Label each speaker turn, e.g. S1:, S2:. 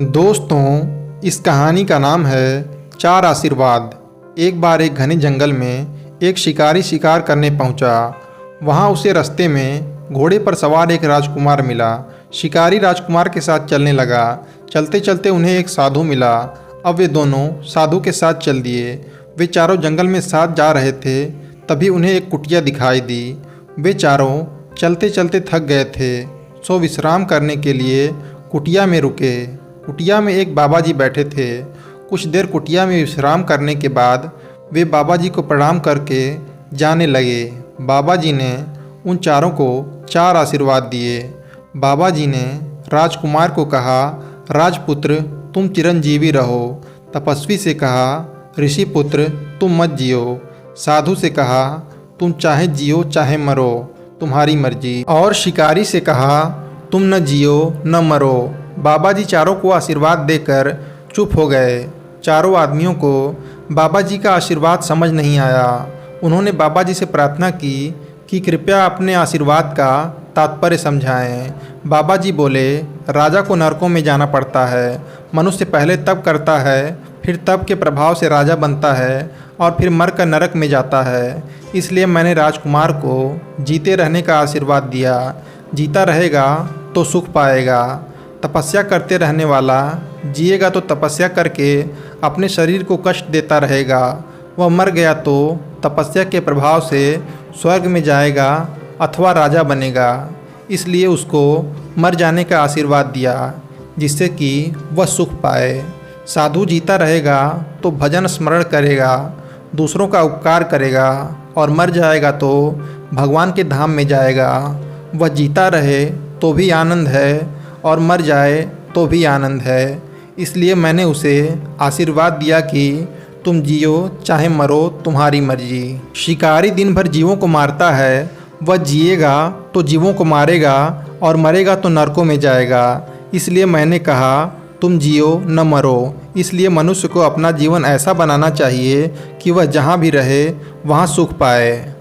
S1: दोस्तों, इस कहानी का नाम है चार आशीर्वाद। एक बार एक घने जंगल में एक शिकारी शिकार करने पहुंचा। वहां उसे रास्ते में घोड़े पर सवार एक राजकुमार मिला। शिकारी राजकुमार के साथ चलने लगा। चलते चलते उन्हें एक साधु मिला। अब वे दोनों साधु के साथ चल दिए। वे चारों जंगल में साथ जा रहे थे, तभी उन्हें एक कुटिया दिखाई दी। वे चारों चलते चलते थक गए थे, सो विश्राम करने के लिए कुटिया में रुके। कुटिया में एक बाबा जी बैठे थे। कुछ देर कुटिया में विश्राम करने के बाद वे बाबा जी को प्रणाम करके जाने लगे। बाबा जी ने उन चारों को चार आशीर्वाद दिए। बाबा जी ने राजकुमार को कहा, राजपुत्र तुम चिरंजीवी रहो। तपस्वी से कहा, ऋषि पुत्र तुम मत जियो। साधु से कहा, तुम चाहे जियो चाहे मरो, तुम्हारी मर्जी। और शिकारी से कहा, तुम न जियो न मरो। बाबा जी चारों को आशीर्वाद देकर चुप हो गए। चारों आदमियों को बाबा जी का आशीर्वाद समझ नहीं आया। उन्होंने बाबा जी से प्रार्थना की कि कृपया अपने आशीर्वाद का तात्पर्य समझाएं। बाबा जी बोले, राजा को नरकों में जाना पड़ता है। मनुष्य पहले तप करता है, फिर तप के प्रभाव से राजा बनता है और फिर मरकर नरक में जाता है। इसलिए मैंने राजकुमार को जीते रहने का आशीर्वाद दिया। जीता रहेगा तो सुख पाएगा। तपस्या करते रहने वाला जिएगा तो तपस्या करके अपने शरीर को कष्ट देता रहेगा। वह मर गया तो तपस्या के प्रभाव से स्वर्ग में जाएगा अथवा राजा बनेगा। इसलिए उसको मर जाने का आशीर्वाद दिया, जिससे कि वह सुख पाए। साधु जीता रहेगा तो भजन स्मरण करेगा, दूसरों का उपकार करेगा और मर जाएगा तो भगवान के धाम में जाएगा। वह जीता रहे तो भी आनंद है और मर जाए तो भी आनंद है। इसलिए मैंने उसे आशीर्वाद दिया कि तुम जियो चाहे मरो, तुम्हारी मर्जी। शिकारी दिन भर जीवों को मारता है। वह जिएगा तो जीवों को मारेगा और मरेगा तो नरकों में जाएगा। इसलिए मैंने कहा, तुम जियो न मरो। इसलिए मनुष्य को अपना जीवन ऐसा बनाना चाहिए कि वह जहाँ भी रहे वहाँ सुख पाए।